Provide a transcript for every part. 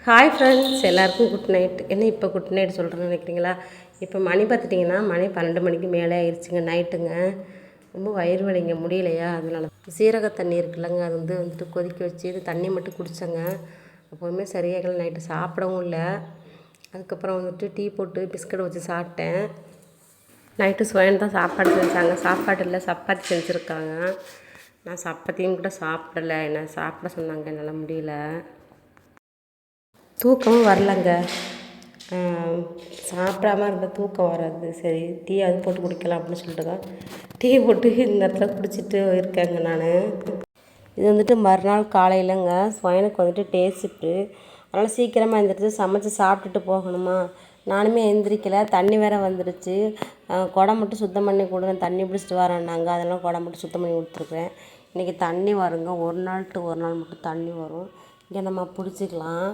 Hi friends, எல்லாருக்கும் good night. என்ன இப்போ குட் நைட் சொல்கிறேன்னு நினைக்கிறீங்களா? இப்போ மணி பார்த்துட்டிங்கன்னா மணி 12 மணிக்கு மேலே ஆயிடுச்சுங்க, நைட்டுங்க. ரொம்ப வயிறு வலிங்க, முடியலையா? அதனால சீரக தண்ணி இருக்குல்லங்க, அது வந்துட்டு கொதிக்க வச்சு இது தண்ணி மட்டும் குடித்தேங்க. எப்போவுமே சரியாகல, நைட்டு சாப்பிடவும் இல்லை. அதுக்கப்புறம் வந்துட்டு டீ போட்டு பிஸ்கட் வச்சு சாப்பிட்டேன். நைட்டு சுவையன் தான் சாப்பாடு செஞ்சாங்க. சாப்பாடு இல்லை, சப்பாத்தி செஞ்சுருக்காங்க. நான் சப்பாத்தியும் கூட சாப்பிடலை, என்ன சாப்பிட சொன்னாங்க, என்னால் முடியல. தூக்கமும் வரலங்க. சாப்பிடாம இருந்தால் தூக்கம் வராது. சரி, டீ அது போட்டு குடிக்கலாம் அப்படின்னு சொல்லிட்டு தான் டீ போட்டு இந்த இடத்துல குடிச்சிட்டு இருக்கேங்க நான். இது வந்துட்டு மறுநாள் காலையிலங்க சுவைனுக்கு வந்துட்டு டேஸ்ட்டு. அதனால் சீக்கிரமாக எழுந்திரிச்சு சமைச்சு சாப்பிட்டுட்டு போகணுமா. நானுமே எழுந்திரிக்கலை, தண்ணி வேறு வந்துடுச்சு. குடம் மட்டும் சுத்தம் பண்ணி கொடுங்க, தண்ணி பிடிச்சிட்டு வரேன்னாங்க. அதெல்லாம் குடம் மட்டும் சுத்தம் பண்ணி கொடுத்துருக்குறேன். இன்றைக்கி தண்ணி வருங்க, ஒரு நாள் டு ஒரு நாள் மட்டும் தண்ணி வரும். இங்கே நம்ம பிடிச்சிக்கலாம்.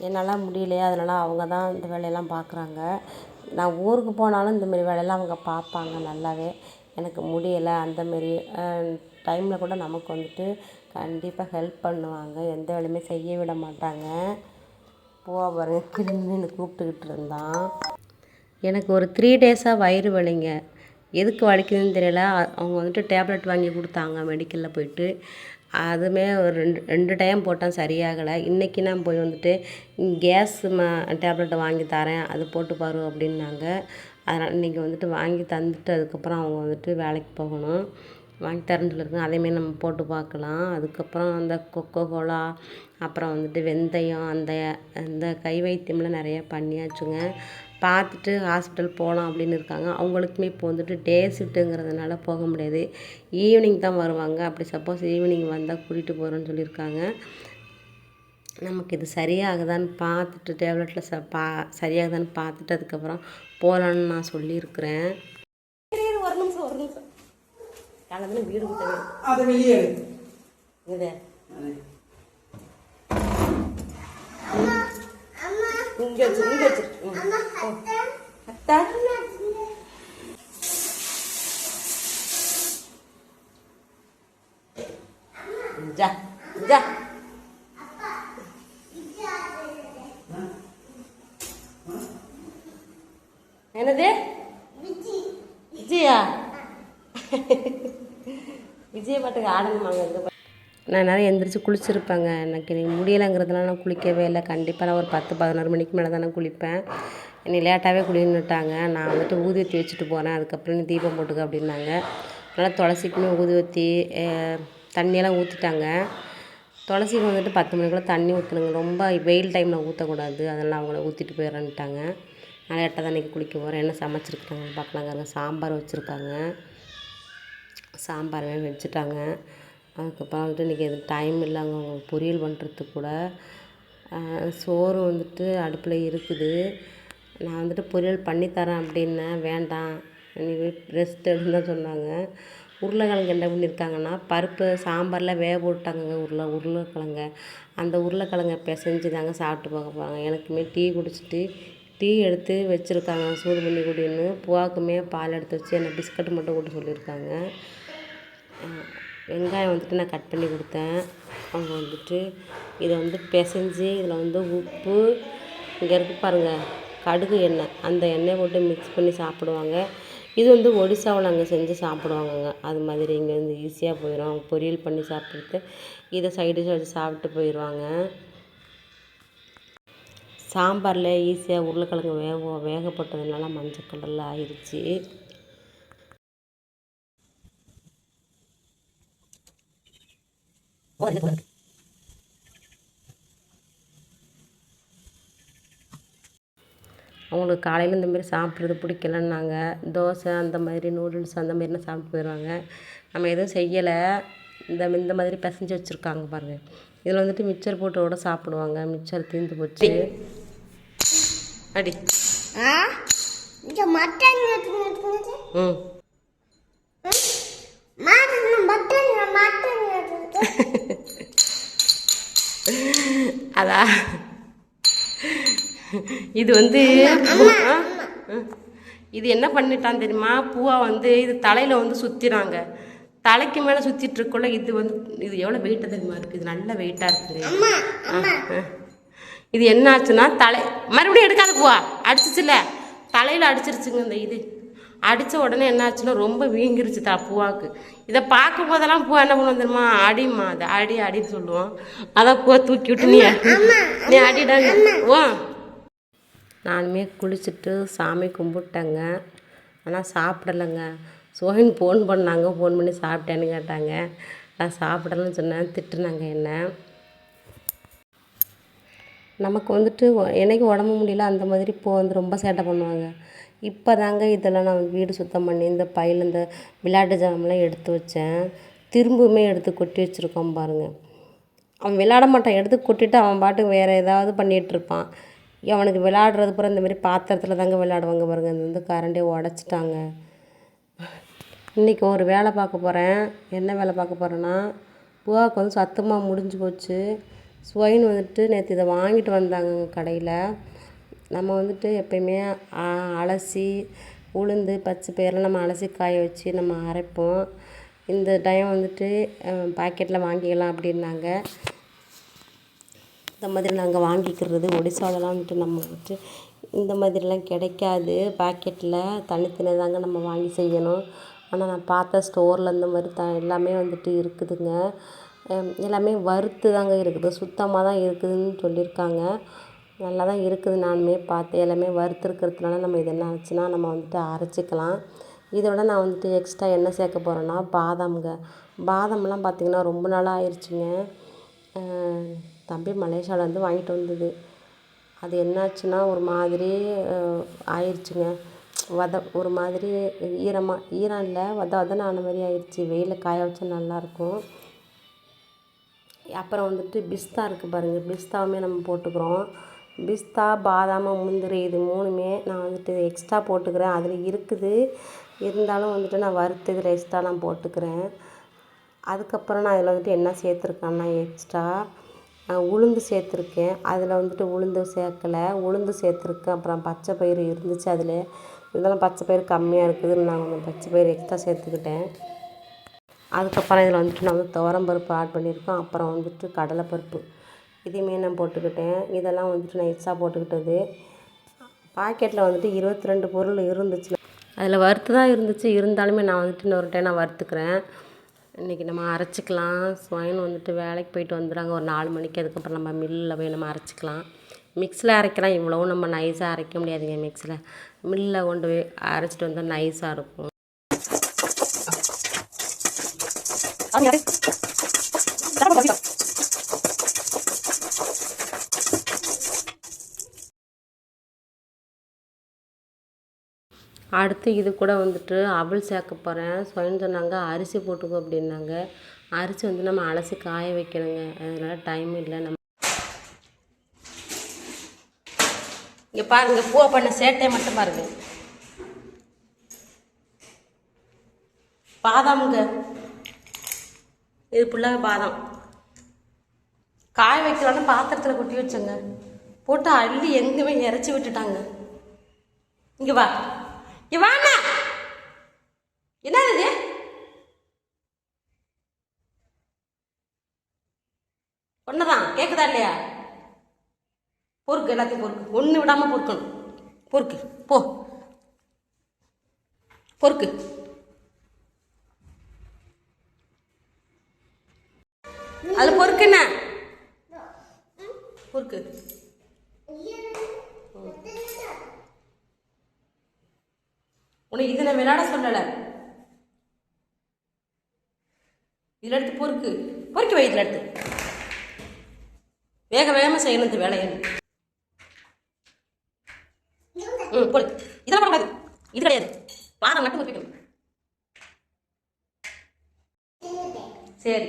என்னால் முடியலையா, அதனால் அவங்க தான் இந்த வேலையெல்லாம் பார்க்குறாங்க. நான் ஊருக்கு போனாலும் இந்தமாரி வேலையெல்லாம் அவங்க பார்ப்பாங்க நல்லாவே. எனக்கு முடியலை அந்தமாரி டைமில் கூட நமக்கு வந்துட்டு கண்டிப்பாக ஹெல்ப் பண்ணுவாங்க. எந்த வேலையுமே செய்ய விட மாட்டாங்க. பாருங்க, கிளம்பி கூப்பிட்டுக்கிட்டு இருந்தான். எனக்கு ஒரு 3 டேஸாக வயிறு வலிங்க. எதுக்கு வலிக்குதுன்னு தெரியல. அவங்க வந்துட்டு டேப்லெட் வாங்கி கொடுத்தாங்க மெடிக்கலில் போயிட்டு. அதுவுமே ஒரு ரெண்டு டைம் போட்டால் சரியாகலை. இன்றைக்கி நான் போய் வந்துட்டு கேஸ் டேப்லெட்டை வாங்கி தரேன், அது போட்டு பாரு அப்படின்னாங்க. அதனால் இன்றைக்கி வந்துட்டு வாங்கி தந்துட்டு அதுக்கப்புறம் அவங்க வந்துட்டு வேலைக்கு போகணும். வாங்கி தரேன்னு சொல்லியிருக்காங்க, அதேமாரி நம்ம போட்டு பார்க்கலாம். அதுக்கப்புறம் அந்த கொக்கோ கோலா, அப்புறம் வந்துட்டு வெந்தயம், அந்த கை வைத்தியம்லாம் நிறையா பண்ணியாச்சுங்க. பார்த்துட்டு ஹாஸ்பிட்டல் போகலாம் அப்படின்னு இருக்காங்க. அவங்களுக்குமே இப்போ வந்துட்டு டே ஷிஃப்ட்டுங்கிறதுனால போக முடியாது. ஈவினிங் தான் வருவாங்க. அப்படி சப்போஸ் ஈவினிங் வந்தால் கூட்டிகிட்டு போகிறேன்னு சொல்லியிருக்காங்க. நமக்கு இது சரியாகுதான்னு பார்த்துட்டு டேப்லெட்டில் சரியாகுதான்னு பார்த்துட்டு அதுக்கப்புறம் போகலான்னு நான் சொல்லியிருக்கிறேன். ஒரு நிமிஷம் காலத்தில் வீடு அதை வெளியே இது இங்கே வச்சு ஜா ஜா என்னது விஜயா? விஜய பாட்டுக்கு ஆடணுமாங்க. நான் நிறைய எந்திரிச்சு குளிச்சிருப்பேங்க. எனக்கு முடியலைங்கிறதுனால நான் குளிக்கவே இல்லை. கண்டிப்பாக நான் ஒரு 10-11 மணிக்கு மேலே தான் நான் குளிப்பேன். என்னை லேட்டாகவே குளின்னுட்டாங்க. நான் வந்துட்டு ஊதுவத்தி வச்சுட்டு போகிறேன், அதுக்கப்புறம் நீ தீபம் போட்டுக்க அப்படின்னாங்க. அதனால் துளசிக்குமே ஊதுவத்தி தண்ணியெல்லாம் ஊற்றிட்டாங்க. துளசிக்கு வந்துட்டு 10 மணிக்குள்ளே தண்ணி ஊற்றணுங்க. ரொம்ப வெயில் டைமில் ஊற்றக்கூடாது, அதெல்லாம் அவங்கள ஊற்றிட்டு போயிடறேன்ட்டாங்க. நான் லேட்டாக தான் இன்றைக்கி குளிக்க போகிறேன். என்ன சமைச்சிருக்காங்கன்னு பார்க்கலாங்க. சாம்பார் வச்சுருக்காங்க, சாம்பாரவே வச்சுட்டாங்க. அதுக்கப்புறம் வந்துட்டு இன்றைக்கி எது டைம் இல்லைங்க அவங்க பொரியல் பண்ணுறதுக்கு கூட. சோறு வந்துட்டு அடுப்பில் இருக்குது. நான் வந்துட்டு பொரியல் பண்ணித்தரேன் அப்படின்னேன், வேண்டாம் நீ ரெஸ்ட் எடுன்னு தான் சொன்னாங்க. உருளைக்கிழங்கு என்ன பண்ணியிருக்காங்கன்னா, பருப்பு சாம்பாரில் வேக போட்டாங்க உருளைக்கிழங்க. அந்த உருளைக்கிழங்கை பிசைஞ்சு தாங்க சாப்பிட்டு பார்க்க போகிறாங்க. எனக்குமே டீ குடிச்சிட்டு டீ எடுத்து வச்சுருக்காங்க, சூடு பண்ணி குடின்னு. பூவாக்குமே பால் எடுத்து வச்சு என்னை பிஸ்கட்டு மட்டும் கொடுத்து சொல்லியிருக்காங்க. வெங்காயம் வந்துட்டு நான் கட் பண்ணி கொடுத்தேன். அவங்க வந்துட்டு இதை வந்து பிசைஞ்சு இதில் வந்து உப்பு, இங்கே இருக்குது பாருங்கள் கடுகு எண்ணெய், அந்த எண்ணெய் போட்டு மிக்ஸ் பண்ணி சாப்பிடுவாங்க. இது வந்து ஒடிசாவில் அங்கே செஞ்சு சாப்பிடுவாங்கங்க. அது மாதிரி இங்கே வந்து ஈஸியாக போயிடும். அவங்க பொரியல் பண்ணி சாப்பிட்டு இதை சைடிஷ் வச்சு சாப்பிட்டு போயிடுவாங்க. சாம்பாரில் ஈஸியாக உருளைக்கிழங்கு வேகப்பட்டதுனால மஞ்சள் கலரில் ஆயிடுச்சு. அவங்களுக்கு காலையில் இந்தமாரி சாப்பிட்றது பிடிக்கலன்னாங்க. தோசை அந்த மாதிரி நூடுல்ஸ் அந்த மாதிரிலாம் சாப்பிட்டு போயிடுவாங்க. நம்ம எதுவும் செய்யலை. இந்த மாதிரி பிசைஞ்சு வச்சுருக்காங்க பாருங்கள். இதில் வந்துட்டு மிக்சர் போட்டு கூட சாப்பிடுவாங்க. மிக்சர் தீர்ந்து போச்சு. அடி அதா இது வந்து இது என்ன பண்ணிட்டான் தெரியுமா? பூவா வந்து இது தலையில் வந்து சுற்றிறாங்க. தலைக்கு மேலே சுற்றிட்டு இருக்கக்குள்ள இது எவ்வளோ வெயிட்டாக தெரியுமா இருக்குது? இது நல்ல வெயிட்டாக இருக்குது. இது என்ன ஆச்சுன்னா மறுபடியும் எடுக்காத போவா அடிச்சிச்சுல தலையில் அடிச்சிருச்சுங்க. இந்த இது அடித்த உடனே என்ன ஆச்சுன்னா ரொம்ப வீங்கிருச்சு பூவாக்கு. இதை பார்க்கும் போதெல்லாம் பூவா என்ன பண்ணுவோம் தெரியுமா, அடிம்மா அதை அடின்னு சொல்லுவோம். அதான் பூவை தூக்கி விட்டு நீ அடிடாங்க. ஓ நானுமே குளிச்சுட்டு சாமி கும்பிட்டேங்க. ஆனால் சாப்பிடலைங்க. சோஹின் ஃபோன் பண்ணாங்க, ஃபோன் பண்ணி சாப்பிட்டேன்னு கேட்டாங்க. நான் சாப்பிடலன்னு சொன்னேன், திட்டுனாங்க என்ன. நமக்கு வந்துட்டு என்னைக்கு உடம்பு முடியல அந்த மாதிரி ரொம்ப சேட்டை பண்ணுவாங்க. இப்போ தாங்க இதெல்லாம் நான் வீடு சுத்தம் பண்ணி இந்த பையில் இந்த விளையாட்டு ஜாமெலாம் எடுத்து வச்சேன். திரும்பவுமே எடுத்து கொட்டி வச்சுருக்கோம் பாருங்கள். அவன் விளையாட மாட்டான், எடுத்து கொட்டிட்டு அவன் பாட்டுக்கு வேறு ஏதாவது பண்ணிகிட்ருப்பான். அவனுக்கு விளையாடுறது பூரா இந்தமாரி பாத்திரத்தில் தாங்க விளையாடுவாங்க பாருங்கள். இந்த வந்து கரண்டே உடச்சிட்டாங்க. இன்றைக்கி ஒரு வேலை பார்க்க போகிறேன். என்ன வேலை பார்க்க போகிறேன்னா, பூவாவுக்கு வந்து சத்துமாக முடிஞ்சு போச்சு. ஸ்வைன் வந்துட்டு நேற்று இதை வாங்கிட்டு வந்தாங்க கடையில். நம்ம வந்துட்டு எப்பயுமே அலசி உளுந்து பச்சை பயிரெலாம் நம்ம அலசி காய வச்சு நம்ம அரைப்போம். இந்த டைம் வந்துட்டு பாக்கெட்டில் வாங்கிக்கலாம் அப்படின்னாங்க. இந்த மாதிரி நாங்கள் வாங்கிக்கிறது. ஒடிசாவிலலாம் வந்துட்டு நம்ம வந்துட்டு இந்த மாதிரிலாம் கிடைக்காது. பாக்கெட்டில் தனித்தனியாக தாங்க நம்ம வாங்கி செய்யணும். ஆனால் நான் பார்த்த ஸ்டோரில் இந்த மாதிரி எல்லாமே வந்துட்டு இருக்குதுங்க. எல்லாமே வறுத்து தாங்க இருக்குது, சுத்தமாக தான் இருக்குதுன்னு சொல்லியிருக்காங்க. நல்லா தான் இருக்குது, நானுமே பார்த்தேன். எல்லாமே வறுத்துருக்கிறதுனால நம்ம இது என்ன ஆச்சுன்னா நம்ம வந்துட்டு அரைச்சிக்கலாம். இதோட நான் வந்துட்டு எக்ஸ்ட்ரா என்ன சேர்க்க போகிறேன்னா பாதாம்ங்க. பாதாம்லாம் பார்த்திங்கன்னா ரொம்ப நாளாக ஆயிடுச்சுங்க. தம்பி மலேசியாவிலேருந்து வாங்கிட்டு வந்தது. அது என்னாச்சுன்னா ஒரு மாதிரி ஆயிடுச்சுங்க. ஒரு மாதிரி ஈரம் இல்லை, வதன்னு ஆன மாதிரி ஆயிடுச்சு. வெயிலில் காய வச்சா நல்லாயிருக்கும். அப்புறம் வந்துட்டு பிஸ்தா இருக்குது பாருங்கள், பிஸ்தாவுமே நம்ம போட்டுக்கிறோம். பிஸ்தா பாதாம் முந்திரி இது மூணுமே நான் வந்துட்டு எக்ஸ்ட்ரா போட்டுக்கிறேன். அதில் இருக்குது, இருந்தாலும் வந்துட்டு நான் வறுத்து இதில் எக்ஸ்ட்ரா நான் போட்டுக்கிறேன். அதுக்கப்புறம் நான் இதில் வந்துட்டு என்ன சேர்த்துருக்கேன்னா எக்ஸ்ட்ரா உளுந்து சேர்த்துருக்கேன். அதில் வந்துட்டு உளுந்து சேர்க்கலை, உளுந்து சேர்த்துருக்கேன். அப்புறம் பச்சை பயிறு இருந்துச்சு அதில். இதெல்லாம் பச்சை பயிறு கம்மியாக இருக்குதுன்னு நான் கொஞ்சம் பச்சை பயிறு எக்ஸ்ட்ரா சேர்த்துக்கிட்டேன். அதுக்கப்புறம் இதில் வந்துட்டு நான் வந்து துவரம்பருப்பு ஆட் பண்ணியிருக்கோம். அப்புறம் வந்துட்டு கடலைப்பருப்பு இதையுமே நான் போட்டுக்கிட்டேன். இதெல்லாம் வந்துட்டு நான் எக்ஸ்ட்ரா போட்டுக்கிட்டது. பாக்கெட்டில் வந்துட்டு 22 பொருள் இருந்துச்சு. அதில் வறுத்து தான் இருந்துச்சு, இருந்தாலுமே நான் வந்துட்டு இன்னொரு டைம் நான் வறுத்துக்கிறேன். இன்றைக்கி நம்ம அரைச்சிக்கலாம். ஸ்வைன் வந்துட்டு வேலைக்கு போயிட்டு வந்துடுறாங்க ஒரு 4 மணிக்கு. அதுக்கப்புறம் நம்ம மில்லில் போய் நம்ம அரைச்சிக்கலாம். மிக்ஸில் அரைக்கலாம், இவ்வளவும் நம்ம நைஸாக அரைக்க முடியாதுங்க. மில்லில் கொண்டு போய் அரைச்சிட்டு வந்தால் நைஸாக இருக்கும். அடுத்து இது கூட வந்துட்டு அவல் சேர்க்க போகிறேன். சொன்னாங்க அரிசி போட்டுக்கோ அப்படின்னாங்க. அரிசி வந்து நம்ம அலசி காய வைக்கணுங்க, அதனால் டைம் இல்லை. நம்ம இங்கே பாருங்க, பூவை பண்ண சேட்டை மட்டும் பாருங்க. பாதாமுங்க, இது ஃபுல்லாக பாதாம் காய வைக்கலான்னு பாத்திரத்தில் கொட்டி வச்சேங்க. போட்டு அள்ளி எங்கேயுமே இறச்சி விட்டுட்டாங்க. இங்கே வா, இங்கே வாண்ணா, என்னது இது? ஒன்றுதான் கேட்குதா இல்லையா? பொறுக்கு, எல்லாத்தையும் பொறுக்கு, ஒன்று விடாமல் பொறுக்கணும். பொறுக்கு, போ பொறுக்கு. அதில் பொறுக்குண்ணா, பொறுக்கு. உனக்கு இது நான் விளையாட சொல்லலை. இதில் எடுத்து பொறுக்கி வை. இதில் எடுத்து வேகமாக செய்யணும் இந்த வேலையை. போடு. இதெல்லாம் பண்ணக்கூடாது, இது கிடையாது. பாதம் மட்டும் குறிப்பிக்கணும். சரி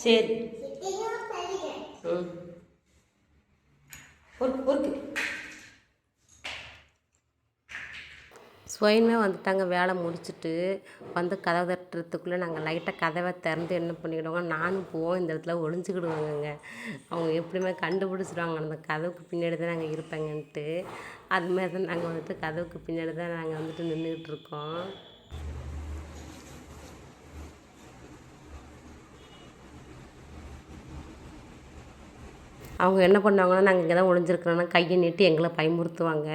சரி. பொறுக்கு. ஸ்வைனுமே வந்துட்டாங்க வேலை முடிச்சுட்டு வந்து கதவை தட்டுறதுக்குள்ளே நாங்கள் லைட்டாக கதவை திறந்து என்ன பண்ணிக்கிடுவோங்க, நானும் போவோம் இந்த இடத்துல ஒளிஞ்சிக்கிடுவாங்கங்க. அவங்க எப்படியுமே கண்டுபிடிச்சிடுவாங்க அந்த கதவுக்கு பின்னாடி தான் நாங்கள் இருப்பேங்கன்ட்டு. அதுமாதிரி தான் நாங்கள் வந்துட்டு கதவுக்கு பின்னாடி தான் நாங்கள் வந்துட்டு நின்றுக்கிட்டு இருக்கோம். அவங்க என்ன பண்ணுவாங்கன்னா, நாங்கள் இங்கே தான் ஒளிஞ்சிருக்கிறோன்னா கையை நீட்டி எங்களை பயமுறுத்துவாங்க.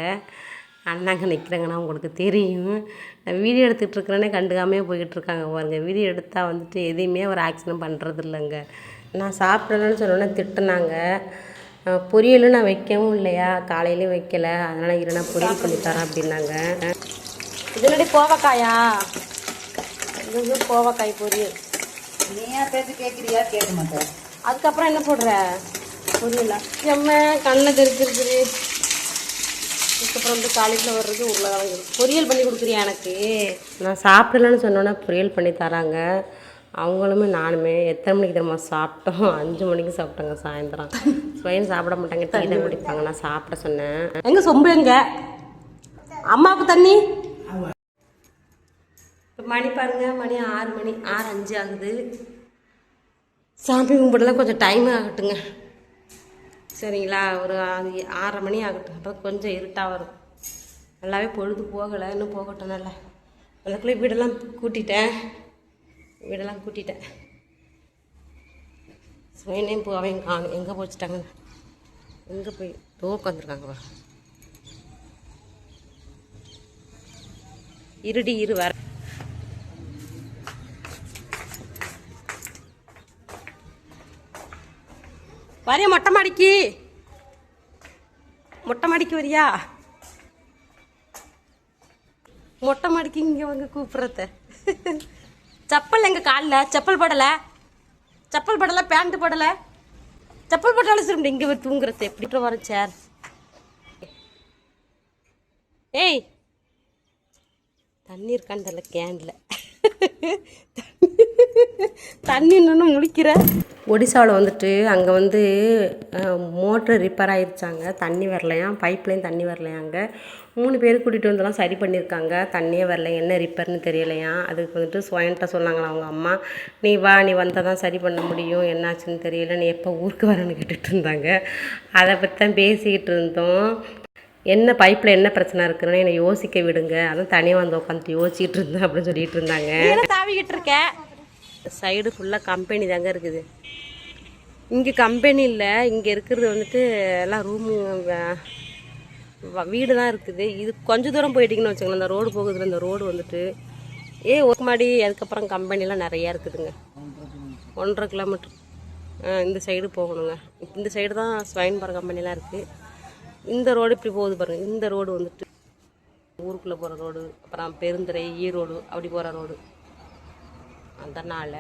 ஆனால் நாங்கள் நிற்கிறேங்கன்னா உங்களுக்கு தெரியும். நான் வீடியோ எடுத்துகிட்டு இருக்கிறேன்னே கண்டுக்காமே போய்கிட்டுருக்காங்க பாருங்க. வீடியோ எடுத்தால் வந்துட்டு எதையுமே ஒரு ஆக்ஷனும் பண்ணுறது இல்லைங்க. நான் சாப்பிட்றேன்னு சொன்னோன்னே திட்டினாங்க. பொரியலும் நான் வைக்கவும் இல்லையா, காலையிலையும் வைக்கலை, அதனால் இரு நான் பொரியல் பண்ணி தரேன் அப்படின்னாங்க. இதனுடைய கோவக்காயா, இது கோவக்காய் பொரியல். நீ ஏன் பேச்சு கேட்குறியா? கேட்க மாட்டேன். அதுக்கப்புறம் என்ன போடுற? பொரியலா? எம்ம கண்ணில் தெரிஞ்சிருக்குது. அதுக்கப்புறம் வந்து காலிஃப்ளவர் இருக்குது, உருளைக்கிழங்கு. பொரியல் பண்ணி கொடுக்குறியா எனக்கு? நான் சாப்பிடலன்னு சொன்னோன்னே பொரியல் பண்ணி தராங்க. அவங்களுமே நானுமே எத்தனை மணிக்கு தெரியுமா சாப்பிட்டோம்? 5 மணிக்கு சாப்பிட்டோங்க சாயந்தரம். ஸ்வயம் சாப்பிட மாட்டாங்க, டீ தான் குடிப்பாங்க. நான் சாப்பிட சொன்னேன். எங்கே சொம்பு எங்க? அம்மாவுக்கு தண்ணி. இப்போ மணி பாருங்க, மணி 6 மணி 6:05 ஆகுது. சாமி கும்பிடலாம் கொஞ்சம் டைம் ஆகட்டுங்க, சரிங்களா? ஒரு 6:30 மணி ஆகட்டும். அப்போ கொஞ்சம் இருட்டாக வரும். நல்லாவே பொழுது போகலை, இன்னும் போகட்டும். நல்லா அதுக்குள்ளே வீடெல்லாம் கூட்டிட்டேன். சுயனையும் அவங்க காணும். எங்கே போச்சுட்டாங்க? எங்கே போய் தோக்கு வந்துருக்காங்க? இரு வர. வரைய மொட்டை மாடிக்கு வரியா? மொட்டை மாடிக்கு இங்கே வந்து கூப்பிட்றத. செப்பல் எங்கள் காலில் செப்பல் படலை, பேண்ட்டு படலை. செப்பல் போட்டாலும் சரி இங்கே போய் தூங்குறது. எப்படி வர சேர்? ஏய், தண்ணி இருக்கான்னு தெரியல கேனில். தண்ணி இன்னொன்று முழிக்கிற. ஒடிசாவில் வந்துட்டு அங்கே வந்து மோட்ரு ரிப்பேர் ஆகிடுச்சாங்க. தண்ணி வரலையாம், பைப்லையும் தண்ணி வரலையாங்க. 3 பேர் கூட்டிகிட்டு வந்தெல்லாம் சரி பண்ணியிருக்காங்க. தண்ணியே வரல, என்ன ரிப்பேர்னு தெரியலையாம். அதுக்கு வந்துட்டு ஸ்வயன்ட்ட சொன்னாங்களா அவங்க அம்மா, நீ வந்தால் தான் சரி பண்ண முடியும், என்னாச்சுன்னு தெரியல, நீ எப்போ ஊருக்கு வரேன்னு கேட்டுட்டு இருந்தாங்க. அதை பற்றி தான் பேசிக்கிட்டு இருந்தோம். என்ன பைப்பில் என்ன பிரச்சனை இருக்குன்னு என்னை யோசிக்க விடுங்க, அதான் தனியாக வந்து உட்காந்து யோசிச்சுட்டு இருந்தேன் அப்படின்னு சொல்லிட்டு இருந்தாங்க. தாவிக்கிட்டு இருக்கேன். சைடு ஃபுல்லாக கம்பெனி தாங்க இருக்குது. இங்கே கம்பெனி இல்லை, இங்கே இருக்கிறது வந்துட்டு எல்லாம் ரூமு வீடு தான் இருக்குது. இது கொஞ்சம் தூரம் போயிட்டிங்கன்னு வச்சுக்கோங்களேன், இந்த ரோடு போகுதுல, இந்த ரோடு வந்துட்டு ஒரு மாடி. அதுக்கப்புறம் கம்பெனிலாம் நிறையா இருக்குதுங்க. 1.5 கிலோமீட்டர் இந்த சைடு போகணுங்க. இந்த சைடு தான் ஸ்வைன்பர் கம்பெனிலாம் இருக்குது. இந்த ரோடு இப்படி போகுது பாருங்கள். இந்த ரோடு வந்துட்டு ஊருக்குள்ளே போகிற ரோடு, அப்புறம் பெருந்துறை, ஈரோடு அப்படி போகிற ரோடு. அதனால்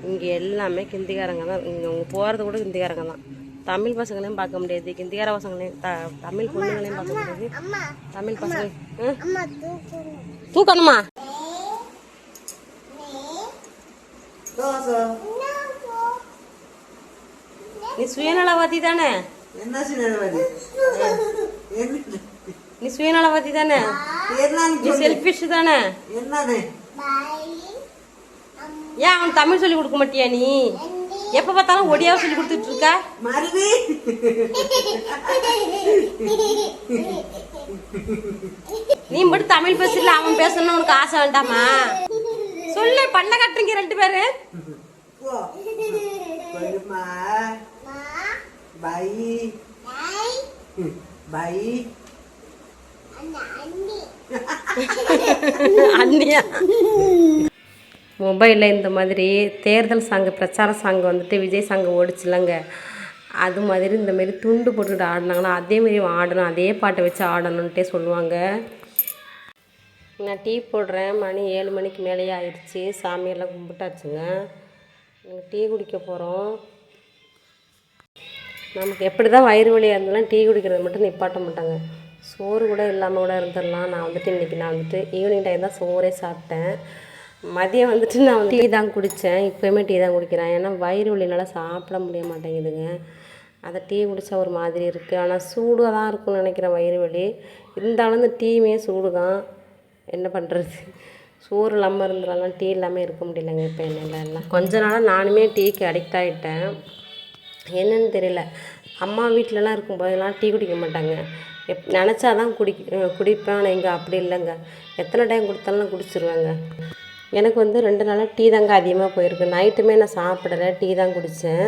இங்கே எல்லாமே ஹிந்திக்காரங்க தான். இங்கே அவங்க போகிறது கூட ஹிந்திக்காரங்க தான். தமிழ் பசங்களையும் பார்க்க முடியாது, ஹிந்திக்கார பசங்களையும் தமிழ் பொண்ணுங்களையும் பார்க்க முடியாது. தமிழ் பசங்க தூக்கணுமா? நீ சுயநலவாதி தானே? என்ன சுயநலவாதி? நீ சுயநலவாதி தானே? நீ செல்ஃபிஷ் தானே? என்னது? ஏன் அவன் தமிழ் சொல்லி கொடுக்க மாட்டியா? நீ எப்ப பார்த்தாலும் ஒடியாவை சொல்லி கொடுத்துட்டு இருக்க. மருவி நீ மட்டும் தமிழ் பேசல, அவன் பேசணும்னு உனக்கு ஆசை வேண்டாமா? சொல்லு, பண்ண கட்டுறீங்க 2 பேரு. அண்ணியா மொபைலில் இந்த மாதிரி தேர்தல் சாங்கு, பிரச்சார சாங்கு வந்துட்டு விஜய் சாங்கு ஓடிச்சுலங்க, அது மாதிரி இந்தமாரி துண்டு போட்டுக்கிட்டு ஆடினாங்கன்னா அதேமாரி ஆடணும், அதே பாட்டை வச்சு ஆடணுன்ட்டே சொல்லுவாங்க. நான் டீ போடுறேன். மணி 7 மணிக்கு மேலேயே ஆயிடுச்சு. சாமியெல்லாம் கும்பிட்டாச்சுங்க. நாங்கள் டீ குடிக்க போகிறோம். நமக்கு எப்படி தான் வயிறு வலியாக இருந்தாலும் டீ குடிக்கிறது மட்டும் நிப்பாட்ட மாட்டாங்க. சோறு கூட இல்லாமல் கூட இருந்துடலாம். நான் வந்துட்டு ஈவினிங் டைம் தான் சோறே சாப்பிட்டேன். மதியம் வந்துட்டு நான் டீ தான் குடித்தேன். இப்போயுமே டீ தான் குடிக்கிறேன். ஏன்னா வயிறு வலினால சாப்பிட முடிய மாட்டேங்குதுங்க. அதை டீ குடித்தா ஒரு மாதிரி இருக்குது. ஆனால் சூடாக தான் இருக்கும்னு நினைக்கிறேன் வயிறு வலி. இருந்தாலும் இந்த டீயுமே சூடு தான், என்ன பண்ணுறது? சோறு இல்லாமல் இருந்தாலும் டீ இல்லாமல் இருக்க முடியலைங்க. இப்போ எல்லாம் கொஞ்ச நாளாக நானுமே டீக்கு அடிக்ட் ஆகிட்டேன். என்னன்னு தெரியல. அம்மா வீட்டிலலாம் இருக்கும்போதெல்லாம் டீ குடிக்க மாட்டாங்க. நினச்சா தான் குடிப்பேன். ஆனால் இங்கே அப்படி இல்லைங்க. எத்தனை டைம் கொடுத்தாலும் நான் குடிச்சிருவேங்க. எனக்கு வந்து 2 நாளாக டீ தாங்க அதிகமாக போயிருக்கு. நைட்டுமே நான் சாப்பிடலை, டீ தான் குடித்தேன்.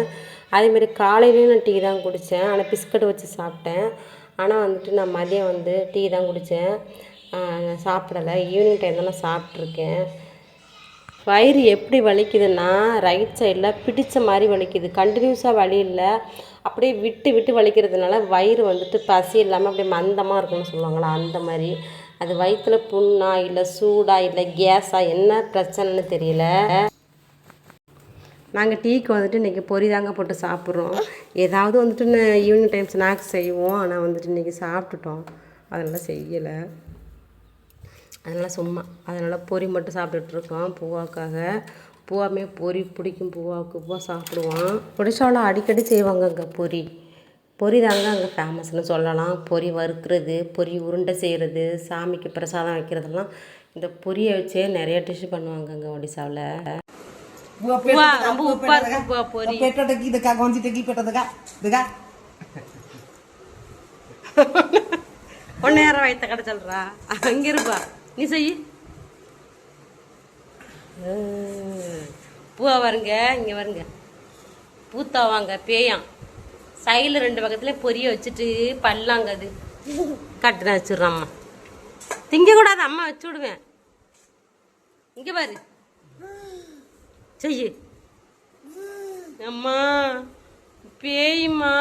அதேமாரி காலையிலையும் நான் டீ தான் குடித்தேன். ஆனால் பிஸ்கட் வச்சு சாப்பிட்டேன். ஆனால் வந்துட்டு நான் மதியம் வந்து டீ தான் குடித்தேன். நான் சாப்பிடலை. ஈவினிங் டைம் தான் நான் சாப்பிட்ருக்கேன். வயிறு எப்படி வலிக்குதுன்னா ரைட் சைடில் பிடிச்ச மாதிரி வலிக்குது. கண்டினியூஸாக வலி இல்லை, அப்படியே விட்டு விட்டு வலிக்கிறதுனால வயிறு வந்துட்டு பசி இல்லாமல் அப்படியே மந்தமாக இருக்குன்னு சொல்லுவாங்களா, அந்த மாதிரி. அது வயிற்றுல புண்ணா இல்லை சூடா இல்லை கேஸா என்ன பிரச்சனைன்னு தெரியல. நாங்கள் டீக்கு வந்துட்டு இன்றைக்கி பொரி தாங்க போட்டு சாப்பிட்றோம். ஏதாவது வந்துட்டு ஈவினிங் டைம் ஸ்நாக்ஸ் செய்வோம். ஆனால் வந்துட்டு இன்றைக்கி சாப்பிட்டுட்டோம், அதெல்லாம் செய்யலை. அதனால் சும்மா அதனால் பொரி மட்டும் சாப்பிட்டுட்ருக்கோம் பூவாக்காக. பூவாமே பொரி பிடிக்கும் பூவாவுக்கு. பூவா சாப்பிடுவான். ஒடிசாவில் அடிக்கடி செய்வாங்க அங்கே பொரி. பொரி தாங்க அங்கே ஃபேமஸ்னு சொல்லலாம். பொரி வறுக்கிறது, பொரி உருண்டை செய்கிறது, சாமிக்கு பிரசாதம் வைக்கிறதெல்லாம் இந்த பொரியை வச்சே நிறைய டிஷ் பண்ணுவாங்க அங்கே ஒடிசாவில். ரொம்ப உப்பா இருக்கு பொரி. ஒன்று நேரம் வயிற்ற கடை சொல்கிறா, அங்கே இருப்பா, நீ செய். பூவா வருங்க, இங்கே வருங்க, பூத்தா வாங்க பேயாம். சைடில் 2 பக்கத்துலேயும் பொரிய வச்சுட்டு பல்லாங்க அது கட்டுனா வச்சுட்றோம். அம்மா திங்கக்கூடாது, அம்மா வச்சு விடுவேன். இங்கே பாரு, செய்யு. அம்மா பேயுமா.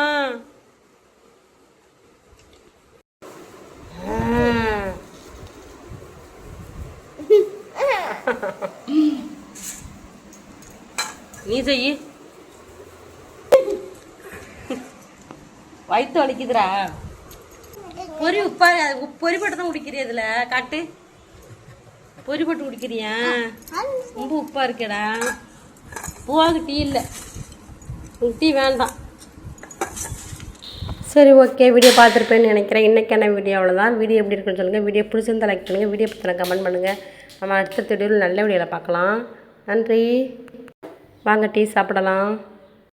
நீ செய்யி. வயிற்று வலிக்குதுடா. பொரி உப்பா பொரி போட்டு தான் குடிக்கிறியா? இதில் காட்டு, பொரி போட்டு குடிக்கிறியா? ரொம்ப உப்பா இருக்கேடா. பூவாவுக்கு டீ இல்லை, டீ வேண்டாம். சரி, ஓகே, வீடியோ பார்த்துருப்பேன்னு நினைக்கிறேன். இன்றைக்கான வீடியோ அவ்வளோதான். வீடியோ எப்படி இருக்குன்னு சொல்லுங்கள். வீடியோ பிடிச்சிருந்தா லைக் பண்ணுங்கள். வீடியோ பற்றின கமெண்ட் பண்ணுங்கள். நம்ம அடுத்த வீடியோவில் நல்ல வீடியோவில் பார்க்கலாம். நன்றி. வாங்க டீ சாப்பிடலாம்.